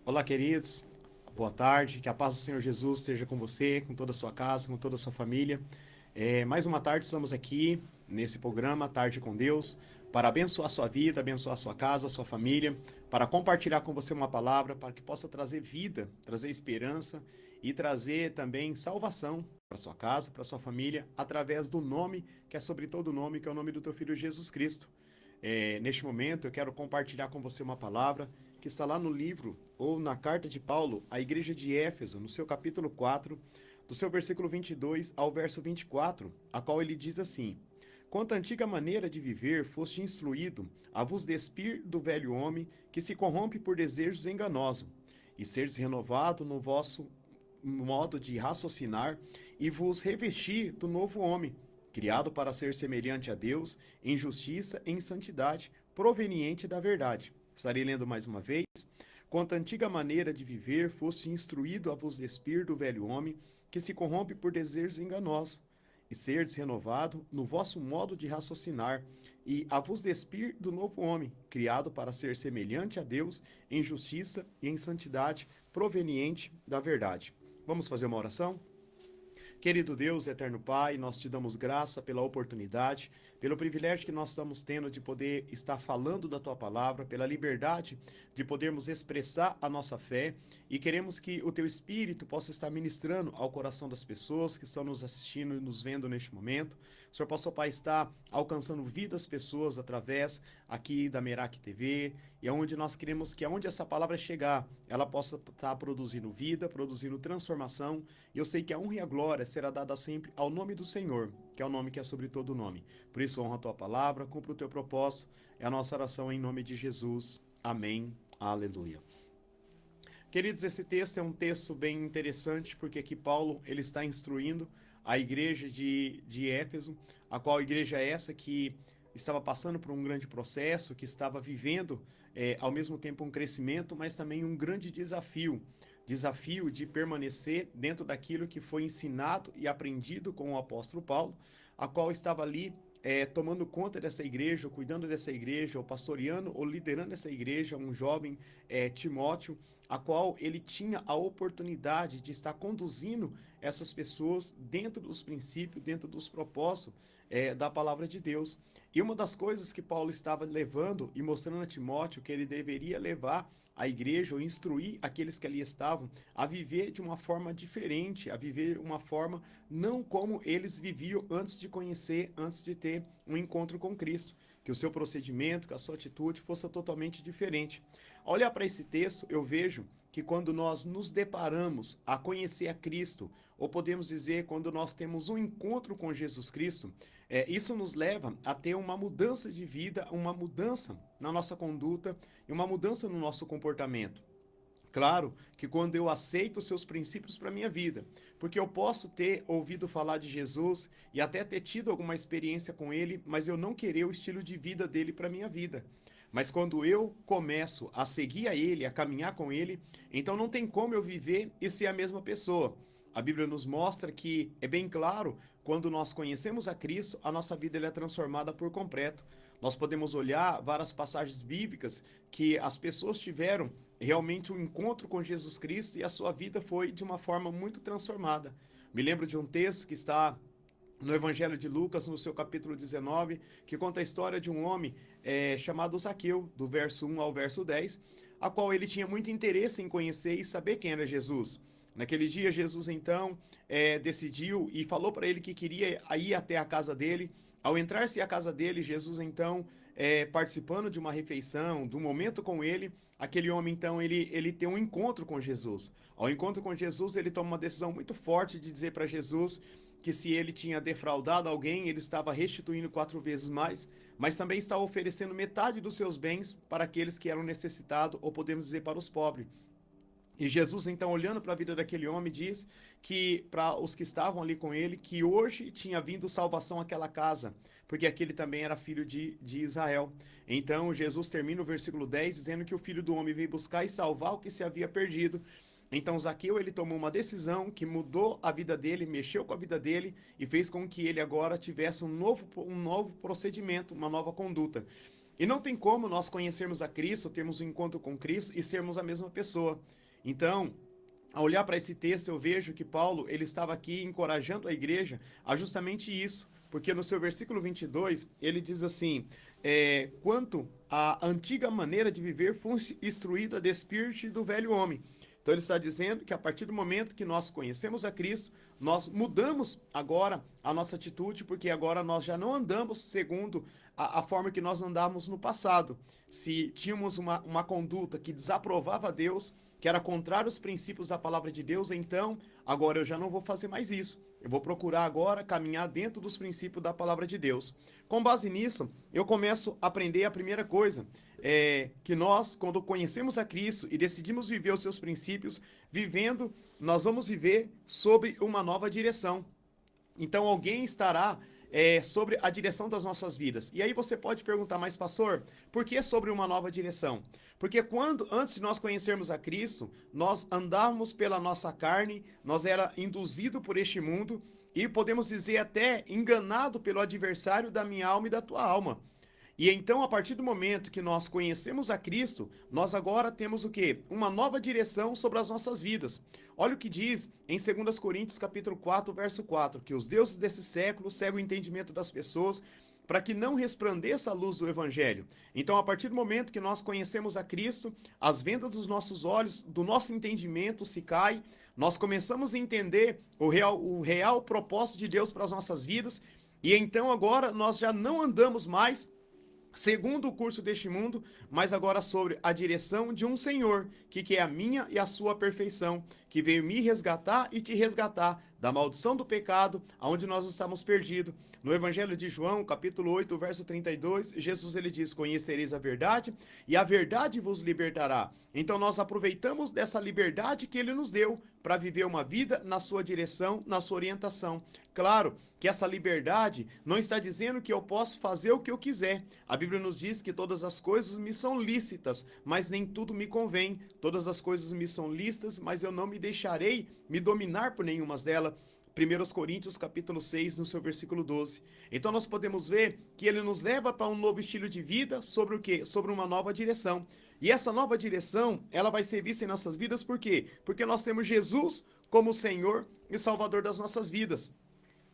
Olá, queridos. Boa tarde. Que a paz do Senhor Jesus esteja com você, com toda a sua casa, com toda a sua família. Mais uma tarde estamos aqui nesse programa Tarde com Deus para abençoar a sua vida, abençoar a sua casa, a sua família, para compartilhar com você uma palavra para que possa trazer vida, trazer esperança e trazer também salvação para sua casa, para sua família, através do nome que é sobre todo nome, que é o nome do teu filho Jesus Cristo. Neste momento, eu quero compartilhar com você uma palavra que está lá no livro ou na carta de Paulo à igreja de Éfeso, no seu capítulo 4, do seu versículo 22 ao verso 24, a qual ele diz assim: Quanto à antiga maneira de viver, foste instruído a vos despir do velho homem que se corrompe por desejos enganosos, e seres renovado no vosso modo de raciocinar e vos revestir do novo homem, criado para ser semelhante a Deus em justiça e em santidade, proveniente da verdade. Estarei lendo mais uma vez. Quanto à antiga maneira de viver, foste instruído a vos despir do velho homem, que se corrompe por desejos enganosos, e serdes renovado no vosso modo de raciocinar, e a vos despir do novo homem, criado para ser semelhante a Deus em justiça e em santidade, proveniente da verdade. Vamos fazer uma oração? Querido Deus, eterno Pai, nós te damos graça pela oportunidade, pelo privilégio que nós estamos tendo de poder estar falando da tua palavra, pela liberdade de podermos expressar a nossa fé e queremos que o teu Espírito possa estar ministrando ao coração das pessoas que estão nos assistindo e nos vendo neste momento. O Senhor possa, Pai, estar alcançando vidas pessoas através aqui da Merak TV e onde nós queremos que aonde essa palavra chegar, ela possa estar produzindo vida, produzindo transformação. E eu sei que a honra e a glória será dada sempre ao nome do Senhor, que é o nome que é sobre todo nome. Por isso, honra a tua palavra, cumpra o teu propósito. É a nossa oração em nome de Jesus. Amém. Aleluia. Queridos, esse texto é um texto bem interessante, porque aqui Paulo ele está instruindo a igreja de Éfeso, a qual igreja é essa que estava passando por um grande processo, que estava vivendo ao mesmo tempo um crescimento, mas também um grande desafio de permanecer dentro daquilo que foi ensinado e aprendido com o apóstolo Paulo, a qual estava ali tomando conta dessa igreja, ou cuidando dessa igreja, ou pastoreando, ou liderando essa igreja, um jovem Timóteo, a qual ele tinha a oportunidade de estar conduzindo essas pessoas dentro dos princípios, dentro dos propósitos da palavra de Deus. E uma das coisas que Paulo estava levando e mostrando a Timóteo que ele deveria levar a igreja ou instruir aqueles que ali estavam a viver de uma forma diferente, a viver uma forma não como eles viviam antes de conhecer, antes de ter um encontro com Cristo, que o seu procedimento, que a sua atitude fosse totalmente diferente. Ao olhar para esse texto, eu vejo que quando nós nos deparamos a conhecer a Cristo, ou podemos dizer, quando nós temos um encontro com Jesus Cristo, isso nos leva a ter uma mudança de vida, uma mudança na nossa conduta e uma mudança no nosso comportamento. Claro que quando eu aceito os seus princípios para a minha vida, porque eu posso ter ouvido falar de Jesus e até ter tido alguma experiência com ele, mas eu não querer o estilo de vida dele para a minha vida. Mas quando eu começo a seguir a ele, a caminhar com ele, então não tem como eu viver e ser a mesma pessoa. A Bíblia nos mostra que é bem claro, quando nós conhecemos a Cristo, a nossa vida é transformada por completo. Nós podemos olhar várias passagens bíblicas que as pessoas tiveram realmente um encontro com Jesus Cristo e a sua vida foi de uma forma muito transformada. Me lembro de um texto que está no Evangelho de Lucas, no seu capítulo 19, que conta a história de um homem chamado Zaqueu, do verso 1 ao verso 10, a qual ele tinha muito interesse em conhecer e saber quem era Jesus. Naquele dia, Jesus então decidiu e falou para ele que queria ir até a casa dele. Ao entrar-se à casa dele, Jesus então, participando de uma refeição, de um momento com ele, aquele homem então, ele tem um encontro com Jesus. Ao encontro com Jesus, ele toma uma decisão muito forte de dizer para Jesus que se ele tinha defraudado alguém, ele estava restituindo 4 vezes mais, mas também estava oferecendo metade dos seus bens para aqueles que eram necessitados, ou podemos dizer para os pobres. E Jesus, então, olhando para a vida daquele homem, diz que para os que estavam ali com ele, que hoje tinha vindo salvação àquela casa, porque aquele também era filho de Israel. Então, Jesus termina o versículo 10 dizendo que o Filho do Homem veio buscar e salvar o que se havia perdido. Então, Zaqueu, ele tomou uma decisão que mudou a vida dele, mexeu com a vida dele e fez com que ele agora tivesse um novo procedimento, uma nova conduta. E não tem como nós conhecermos a Cristo, termos um encontro com Cristo e sermos a mesma pessoa. Então, ao olhar para esse texto, eu vejo que Paulo ele estava aqui encorajando a igreja a justamente isso, porque no seu versículo 22, ele diz assim, quanto à antiga maneira de viver, fosse instruído a despir-te do velho homem. Então ele está dizendo que a partir do momento que nós conhecemos a Cristo, nós mudamos agora a nossa atitude, porque agora nós já não andamos segundo a forma que nós andávamos no passado. Se tínhamos uma conduta que desaprovava a Deus, que era contrário aos princípios da palavra de Deus, então agora eu já não vou fazer mais isso. Eu vou procurar agora caminhar dentro dos princípios da palavra de Deus. Com base nisso, eu começo a aprender a primeira coisa, que nós, quando conhecemos a Cristo e decidimos viver os seus princípios, vivendo, nós vamos viver sobre uma nova direção. Então alguém estará sobre a direção das nossas vidas. E aí você pode perguntar, mas pastor, por que sobre uma nova direção? Porque antes de nós conhecermos a Cristo, nós andávamos pela nossa carne, nós era induzido por este mundo e podemos dizer até enganado pelo adversário da minha alma e da tua alma. E então, a partir do momento que nós conhecemos a Cristo, nós agora temos o quê? Uma nova direção sobre as nossas vidas. Olha o que diz em 2 Coríntios capítulo 4, verso 4, que os deuses desse século cegam o entendimento das pessoas para que não resplandeça a luz do Evangelho. Então, a partir do momento que nós conhecemos a Cristo, as vendas dos nossos olhos, do nosso entendimento se caem, nós começamos a entender o real propósito de Deus para as nossas vidas, e então agora nós já não andamos mais segundo o curso deste mundo, mas agora sobre a direção de um Senhor, que é a minha e a sua perfeição, que veio me resgatar e te resgatar da maldição do pecado, aonde nós estamos perdidos. No Evangelho de João, capítulo 8, verso 32, Jesus ele diz, conhecereis a verdade e a verdade vos libertará. Então nós aproveitamos dessa liberdade que ele nos deu para viver uma vida na sua direção, na sua orientação. Claro que essa liberdade não está dizendo que eu posso fazer o que eu quiser. A Bíblia nos diz que todas as coisas me são lícitas, mas nem tudo me convém. Todas as coisas me são lícitas, mas eu não me deixarei me dominar por nenhuma delas. 1 Coríntios capítulo 6, no seu versículo 12. Então nós podemos ver que ele nos leva para um novo estilo de vida, sobre o quê? Sobre uma nova direção. E essa nova direção, ela vai ser vista em nossas vidas, por quê? Porque nós temos Jesus como Senhor e Salvador das nossas vidas.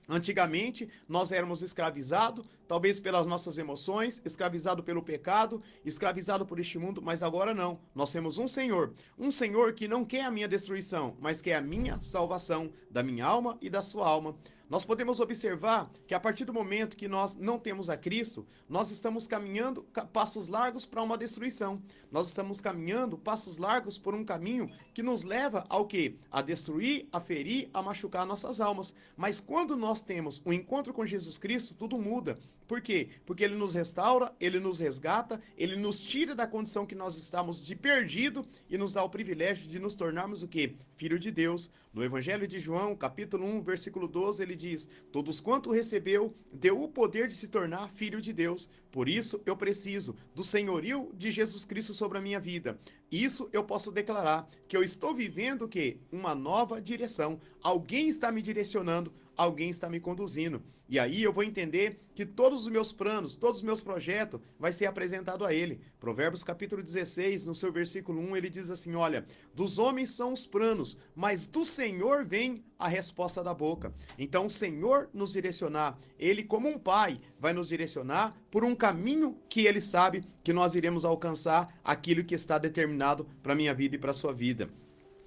Antigamente, nós éramos escravizados, talvez pelas nossas emoções, escravizados pelo pecado, escravizados por este mundo, mas agora não. Nós temos um Senhor que não quer a minha destruição, mas quer a minha salvação, da minha alma e da sua alma. Nós podemos observar que a partir do momento que nós não temos a Cristo, nós estamos caminhando passos largos para uma destruição. Nós estamos caminhando passos largos por um caminho que nos leva ao quê? A destruir, a ferir, a machucar nossas almas. Mas quando nós temos um encontro com Jesus Cristo, tudo muda. Por quê? Porque ele nos restaura, ele nos resgata, ele nos tira da condição que nós estamos de perdido e nos dá o privilégio de nos tornarmos o quê? Filho de Deus. No Evangelho de João, capítulo 1, versículo 12, ele diz, todos quanto recebeu, deu o poder de se tornar filho de Deus. Por isso, eu preciso do senhorio de Jesus Cristo sobre a minha vida. Isso eu posso declarar, que eu estou vivendo o quê? Uma nova direção. Alguém está me direcionando, alguém está me conduzindo. E aí eu vou entender que todos os meus planos, todos os meus projetos vai ser apresentado a ele. Provérbios capítulo 16, no seu versículo 1, ele diz assim, olha, dos homens são os planos, mas do Senhor vem a resposta da boca. Então o Senhor nos direcionar, ele como um pai vai nos direcionar por um caminho que ele sabe que nós iremos alcançar aquilo que está determinado para a minha vida e para a sua vida.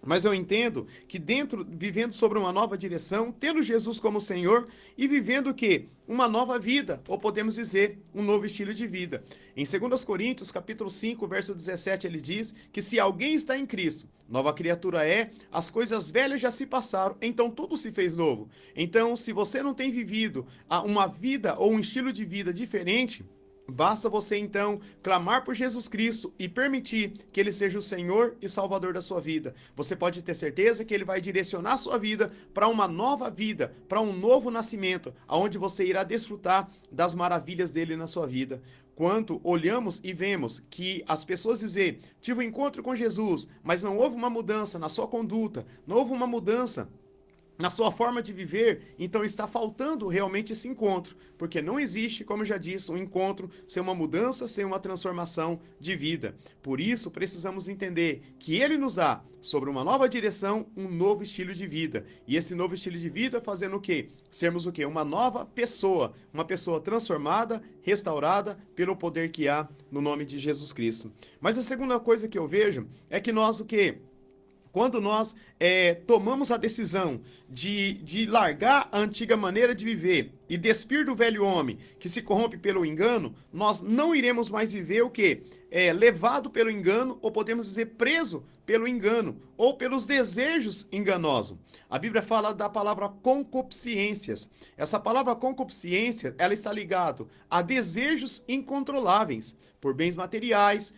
Mas eu entendo que vivendo sobre uma nova direção, tendo Jesus como Senhor e vivendo o quê? Uma nova vida, ou podemos dizer, um novo estilo de vida. Em 2 Coríntios, capítulo 5, verso 17, ele diz que se alguém está em Cristo, nova criatura é, as coisas velhas já se passaram, então tudo se fez novo. Então, se você não tem vivido uma vida ou um estilo de vida diferente, basta você então clamar por Jesus Cristo e permitir que ele seja o Senhor e Salvador da sua vida. Você pode ter certeza que ele vai direcionar a sua vida para uma nova vida, para um novo nascimento, aonde você irá desfrutar das maravilhas dele na sua vida. Quando olhamos e vemos que as pessoas dizem, tive um encontro com Jesus, mas não houve uma mudança na sua conduta, não houve uma mudança na sua forma de viver, então está faltando realmente esse encontro, porque não existe, como eu já disse, um encontro sem uma mudança, sem uma transformação de vida. Por isso, precisamos entender que Ele nos dá, sobre uma nova direção, um novo estilo de vida. E esse novo estilo de vida fazendo o quê? Sermos o quê? Uma nova pessoa, uma pessoa transformada, restaurada pelo poder que há no nome de Jesus Cristo. Mas a segunda coisa que eu vejo é que nós o quê? Quando nós tomamos a decisão de largar a antiga maneira de viver e despir do velho homem que se corrompe pelo engano, nós não iremos mais viver o quê? Levado pelo engano, ou podemos dizer preso pelo engano, ou pelos desejos enganosos. A Bíblia fala da palavra concupiscências. Essa palavra concupiscência, ela está ligada a desejos incontroláveis por bens materiais,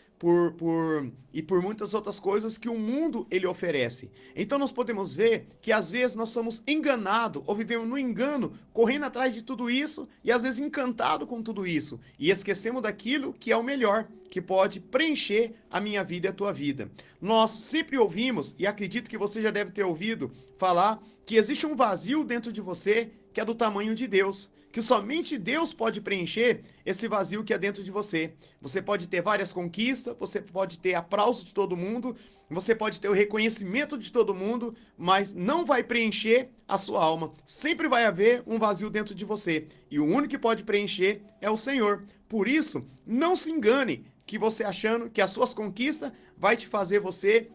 e por muitas outras coisas que o mundo ele oferece. Então nós podemos ver que às vezes nós somos enganados ou vivemos no engano, correndo atrás de tudo isso e às vezes encantado com tudo isso e esquecemos daquilo que é o melhor, que pode preencher a minha vida e a tua vida. Nós sempre ouvimos, e acredito que você já deve ter ouvido falar, que existe um vazio dentro de você que é do tamanho de Deus, que somente Deus pode preencher esse vazio que é dentro de você. Você pode ter várias conquistas, você pode ter aplauso de todo mundo, você pode ter o reconhecimento de todo mundo, mas não vai preencher a sua alma. Sempre vai haver um vazio dentro de você. E o único que pode preencher é o Senhor. Por isso, não se engane que você achando que as suas conquistas vai te fazer você,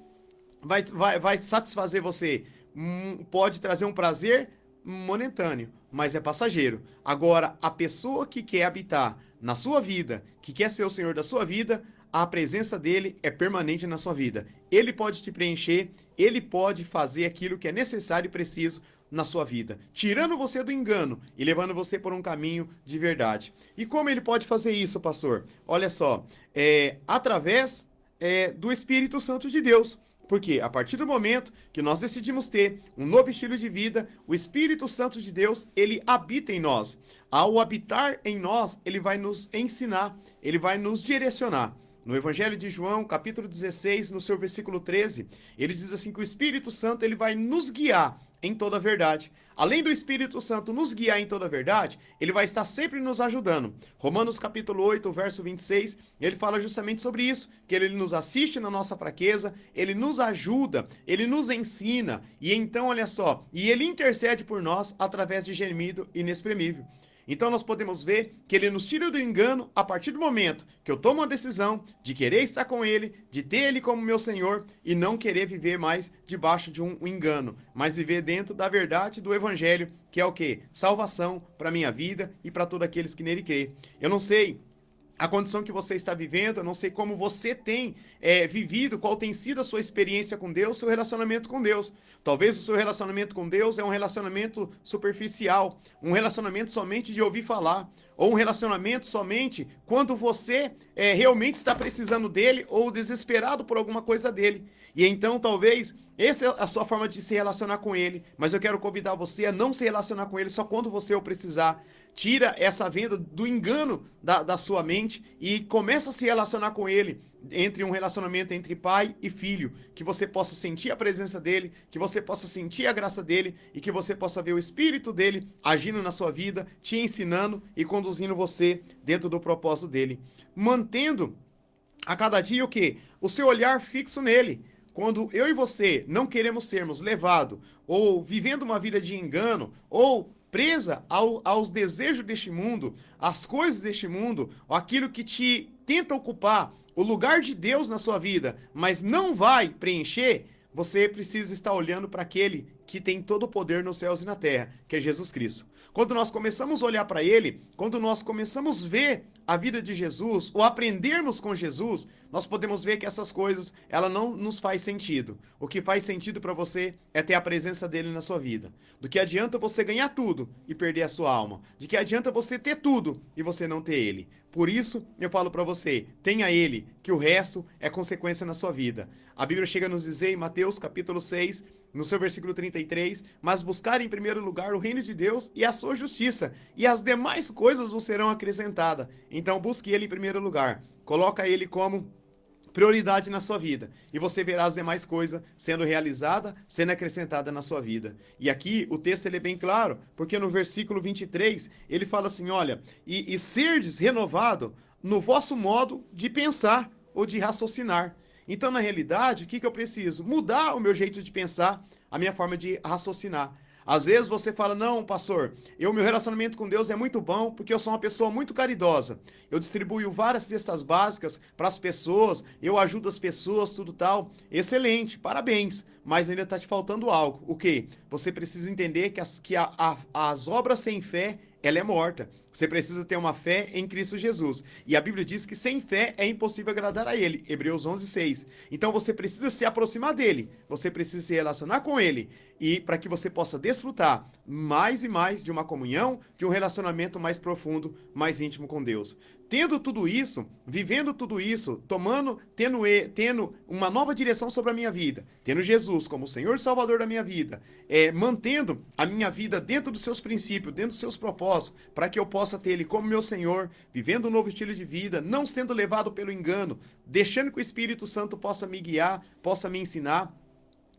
vai satisfazer você. Pode trazer um prazer momentâneo, mas é passageiro. Agora, a pessoa que quer habitar na sua vida, que quer ser o Senhor da sua vida, a presença dele é permanente na sua vida. Ele pode te preencher, ele pode fazer aquilo que é necessário e preciso na sua vida, tirando você do engano e levando você por um caminho de verdade. E como ele pode fazer isso, pastor? Olha só, através do Espírito Santo de Deus. Porque a partir do momento que nós decidimos ter um novo estilo de vida, o Espírito Santo de Deus, ele habita em nós. Ao habitar em nós, ele vai nos ensinar, ele vai nos direcionar. No Evangelho de João, capítulo 16, no seu versículo 13, ele diz assim que o Espírito Santo ele vai nos guiar em toda a verdade. Além do Espírito Santo nos guiar em toda a verdade, ele vai estar sempre nos ajudando. Romanos capítulo 8, verso 26, ele fala justamente sobre isso, que ele nos assiste na nossa fraqueza, ele nos ajuda, ele nos ensina, e então, olha só, e ele intercede por nós através de gemido inexprimível. Então nós podemos ver que ele nos tira do engano a partir do momento que eu tomo a decisão de querer estar com ele, de ter ele como meu Senhor e não querer viver mais debaixo de um engano, mas viver dentro da verdade do Evangelho, que é o quê? Salvação para a minha vida e para todos aqueles que nele crê. Eu não sei a condição que você está vivendo, eu não sei como você tem vivido, qual tem sido a sua experiência com Deus, seu relacionamento com Deus. Talvez o seu relacionamento com Deus é um relacionamento superficial, um relacionamento somente de ouvir falar, ou um relacionamento somente quando você realmente está precisando dele ou desesperado por alguma coisa dele. E então, talvez, essa é a sua forma de se relacionar com ele, mas eu quero convidar você a não se relacionar com ele só quando você o precisar. Tira essa venda do engano da sua mente e começa a se relacionar com ele, entre um relacionamento entre pai e filho, que você possa sentir a presença dele, que você possa sentir a graça dele e que você possa ver o Espírito dele agindo na sua vida, te ensinando e conduzindo você dentro do propósito dele. Mantendo a cada dia o quê? O seu olhar fixo nele. Quando eu e você não queremos sermos levados ou vivendo uma vida de engano ou presa aos desejos deste mundo, às coisas deste mundo, aquilo que te tenta ocupar o lugar de Deus na sua vida, mas não vai preencher, você precisa estar olhando para aquele que tem todo o poder nos céus e na terra, que é Jesus Cristo. Quando nós começamos a olhar para ele, quando nós começamos a ver a vida de Jesus, ou aprendermos com Jesus, nós podemos ver que essas coisas, ela não nos faz sentido. O que faz sentido para você é ter a presença dele na sua vida. Do que adianta você ganhar tudo e perder a sua alma? De que adianta você ter tudo e você não ter ele? Por isso, eu falo para você, tenha ele, que o resto é consequência na sua vida. A Bíblia chega a nos dizer em Mateus capítulo 6, no seu versículo 33, mas buscar em primeiro lugar o reino de Deus e a sua justiça, e as demais coisas vos serão acrescentadas. Então busque ele em primeiro lugar. Coloca ele como prioridade na sua vida. E você verá as demais coisas sendo realizada, sendo acrescentada na sua vida. E aqui o texto ele é bem claro, porque no versículo 23 ele fala assim, olha, e serdes renovado no vosso modo de pensar ou de raciocinar. Então, na realidade, o que eu preciso? Mudar o meu jeito de pensar, a minha forma de raciocinar. Às vezes você fala, não, pastor, meu relacionamento com Deus é muito bom porque eu sou uma pessoa muito caridosa. Eu distribuo várias cestas básicas para as pessoas, eu ajudo as pessoas, tudo tal. Excelente, parabéns. Mas ainda está te faltando algo. O quê? Você precisa entender que as obras sem fé, ela é morta. Você precisa ter uma fé em Cristo Jesus. E a Bíblia diz que sem fé é impossível agradar a Ele. Hebreus 11:6. Então você precisa se aproximar dEle. Você precisa se relacionar com Ele. E para que você possa desfrutar mais e mais de uma comunhão, de um relacionamento mais profundo, mais íntimo com Deus. Tendo tudo isso, vivendo tudo isso, tendo uma nova direção sobre a minha vida, tendo Jesus como Senhor e Salvador da minha vida, mantendo a minha vida dentro dos seus princípios, dentro dos seus propósitos, para que eu possa ter Ele como meu Senhor, vivendo um novo estilo de vida, não sendo levado pelo engano, deixando que o Espírito Santo possa me guiar, possa me ensinar.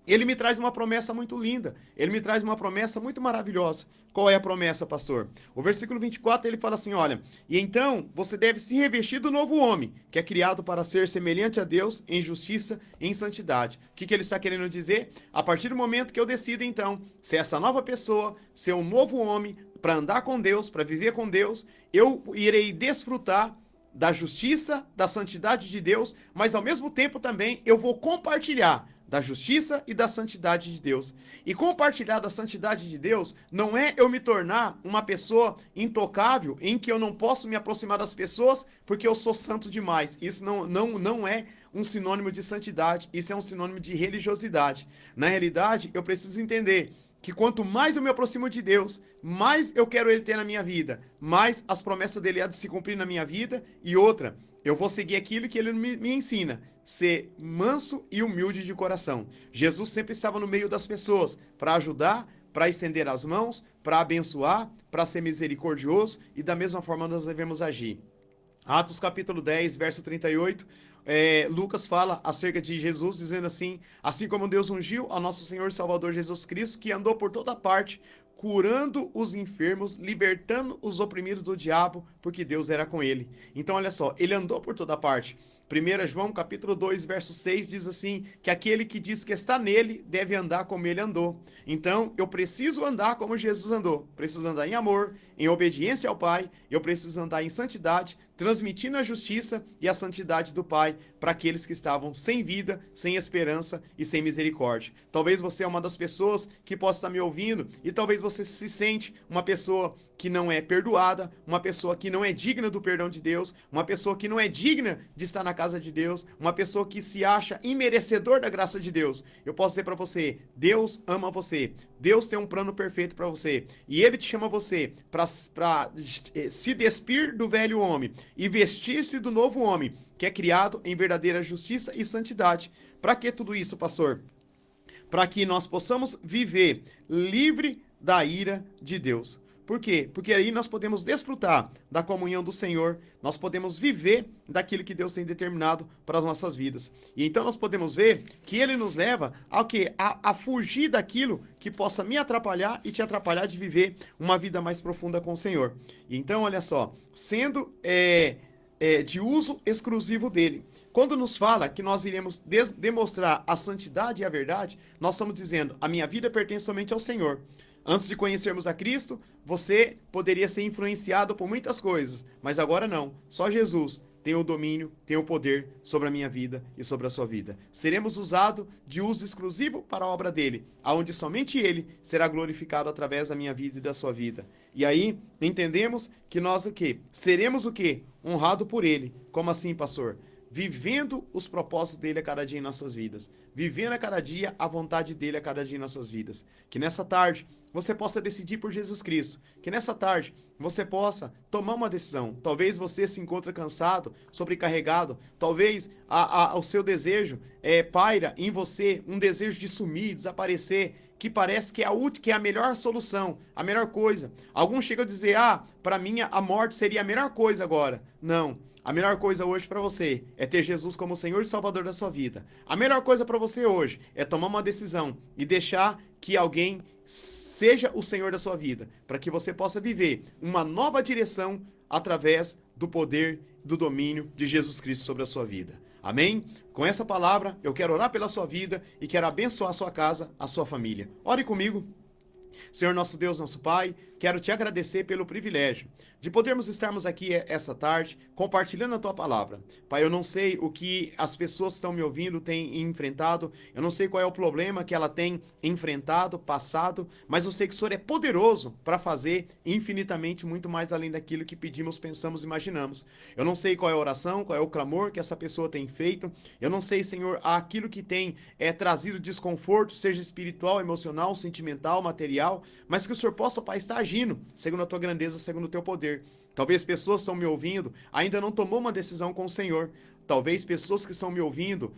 Ele me traz uma promessa muito linda, ele me traz uma promessa muito maravilhosa. Qual é a promessa, pastor? O versículo 24, ele fala assim, olha, e então você deve se revestir do novo homem, que é criado para ser semelhante a Deus em justiça e em santidade. O que ele está querendo dizer? A partir do momento que eu decido, então, ser essa nova pessoa, ser um novo homem, para andar com Deus, para viver com Deus, eu irei desfrutar da justiça, da santidade de Deus, mas ao mesmo tempo também eu vou compartilhar da justiça e da santidade de Deus. E compartilhar da santidade de Deus não é eu me tornar uma pessoa intocável, em que eu não posso me aproximar das pessoas porque eu sou santo demais. Isso não é um sinônimo de santidade, isso é um sinônimo de religiosidade. Na realidade, eu preciso entender que quanto mais eu me aproximo de Deus, mais eu quero Ele ter na minha vida, mais as promessas dele há de se cumprir na minha vida. E outra, eu vou seguir aquilo que Ele me ensina, ser manso e humilde de coração. Jesus sempre estava no meio das pessoas para ajudar, para estender as mãos, para abençoar, para ser misericordioso, e da mesma forma nós devemos agir. Atos capítulo 10, verso 38, Lucas fala acerca de Jesus, dizendo assim como Deus ungiu ao nosso Senhor e Salvador Jesus Cristo, que andou por toda parte, curando os enfermos, libertando os oprimidos do diabo, porque Deus era com ele. Então, olha só, ele andou por toda parte. 1 João capítulo 2, verso 6 diz assim, que aquele que diz que está nele deve andar como ele andou. Então, eu preciso andar como Jesus andou. Preciso andar em amor, em obediência ao Pai. Eu preciso andar em santidade, transmitindo a justiça e a santidade do Pai para aqueles que estavam sem vida, sem esperança e sem misericórdia. Talvez você é uma das pessoas que possa estar me ouvindo e talvez você se sente uma pessoa que não é perdoada, uma pessoa que não é digna do perdão de Deus, uma pessoa que não é digna de estar na casa de Deus, uma pessoa que se acha imerecedor da graça de Deus. Eu posso dizer para você, Deus ama você, Deus tem um plano perfeito para você, e Ele te chama você para se despir do velho homem e vestir-se do novo homem, que é criado em verdadeira justiça e santidade. Para que tudo isso, pastor? Para que nós possamos viver livre da ira de Deus. Por quê? Porque aí nós podemos desfrutar da comunhão do Senhor, nós podemos viver daquilo que Deus tem determinado para as nossas vidas. E então nós podemos ver que Ele nos leva ao quê? A fugir daquilo que possa me atrapalhar e te atrapalhar de viver uma vida mais profunda com o Senhor. E então, olha só, sendo de uso exclusivo dele. Quando nos fala que nós iremos demonstrar a santidade e a verdade, nós estamos dizendo, a minha vida pertence somente ao Senhor. Antes de conhecermos a Cristo, você poderia ser influenciado por muitas coisas, mas agora não. Só Jesus tem o domínio, tem o poder sobre a minha vida e sobre a sua vida. Seremos usados de uso exclusivo para a obra dele, aonde somente ele será glorificado através da minha vida e da sua vida. E aí, entendemos que nós seremos o quê? Honrado por ele. Como assim, pastor? Vivendo os propósitos dele a cada dia em nossas vidas. Vivendo a cada dia a vontade dele a cada dia em nossas vidas. Que nessa tarde você possa decidir por Jesus Cristo. Que nessa tarde você possa tomar uma decisão. Talvez você se encontre cansado, sobrecarregado. Talvez o seu desejo paira em você um desejo de sumir, desaparecer, que parece que é a melhor solução, a melhor coisa. Alguns chegam a dizer, para mim a morte seria a melhor coisa agora. Não. A melhor coisa hoje para você é ter Jesus como Senhor e Salvador da sua vida. A melhor coisa para você hoje é tomar uma decisão e deixar que alguém seja o Senhor da sua vida, para que você possa viver uma nova direção através do poder, do domínio de Jesus Cristo sobre a sua vida. Amém? Com essa palavra, eu quero orar pela sua vida e quero abençoar a sua casa, a sua família. Ore comigo. Senhor nosso Deus, nosso Pai, quero te agradecer pelo privilégio de podermos estarmos aqui essa tarde compartilhando a tua palavra. Pai, eu não sei o que as pessoas que estão me ouvindo têm enfrentado, eu não sei qual é o problema que ela tem enfrentado, passado, mas eu sei que o Senhor é poderoso para fazer infinitamente muito mais além daquilo que pedimos, pensamos, imaginamos. Eu não sei qual é a oração, qual é o clamor que essa pessoa tem feito, eu não sei, Senhor, aquilo que tem trazido desconforto, seja espiritual, emocional, sentimental, material, mas que o Senhor possa, Pai, estar agindo segundo a tua grandeza, segundo o teu poder. Talvez pessoas que estão me ouvindo ainda não tomou uma decisão com o Senhor. Talvez pessoas que estão me ouvindo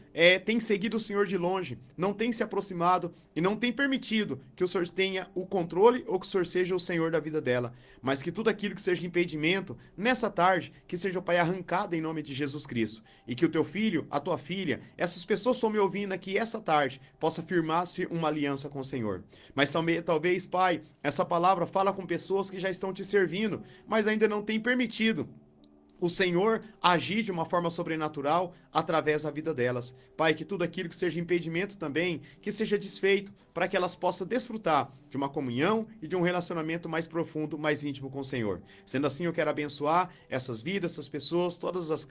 têm seguido o Senhor de longe, não têm se aproximado e não têm permitido que o Senhor tenha o controle ou que o Senhor seja o Senhor da vida dela. Mas que tudo aquilo que seja impedimento, nessa tarde, que seja, Pai, arrancado em nome de Jesus Cristo. E que o teu filho, a tua filha, essas pessoas que estão me ouvindo aqui essa tarde, possa firmar-se uma aliança com o Senhor. Mas talvez, Pai, essa palavra fala com pessoas que já estão te servindo, mas ainda não têm permitido o Senhor agir de uma forma sobrenatural através da vida delas. Pai, que tudo aquilo que seja impedimento também, que seja desfeito, para que elas possam desfrutar de uma comunhão e de um relacionamento mais profundo, mais íntimo com o Senhor. Sendo assim, eu quero abençoar essas vidas, essas pessoas,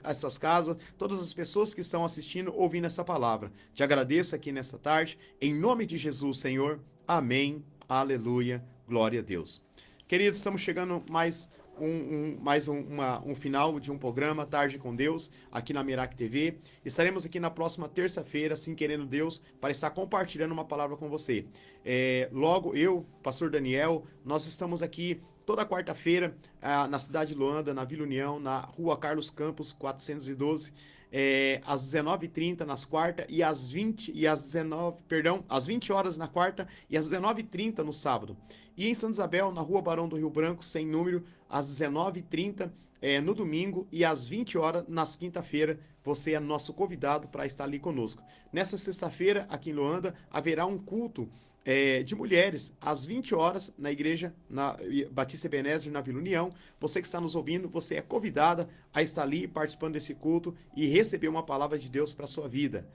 essas casas, todas as pessoas que estão assistindo, ouvindo essa palavra. Te agradeço aqui nessa tarde, em nome de Jesus, Senhor. Amém. Aleluia. Glória a Deus. Queridos, estamos chegando mais um final de um programa, Tarde com Deus, aqui na Mirac TV. Estaremos aqui na próxima terça-feira, assim querendo Deus, para estar compartilhando uma palavra com você. Logo, eu, Pastor Daniel, nós estamos aqui toda quarta-feira na cidade de Luanda, na Vila União, na rua Carlos Campos, 412, às 19h30 nas quartas e às 20 horas na quarta e às 19h30 no sábado. E em Santa Isabel, na rua Barão do Rio Branco, sem número, às 19h30 no domingo e às 20 horas nas quinta-feira, você é nosso convidado para estar ali conosco. Nessa sexta-feira, aqui em Luanda, haverá um culto de mulheres, às 20 horas, na igreja na Batista Ebenezer, na Vila União. Você que está nos ouvindo, você é convidada a estar ali participando desse culto e receber uma palavra de Deus para a sua vida.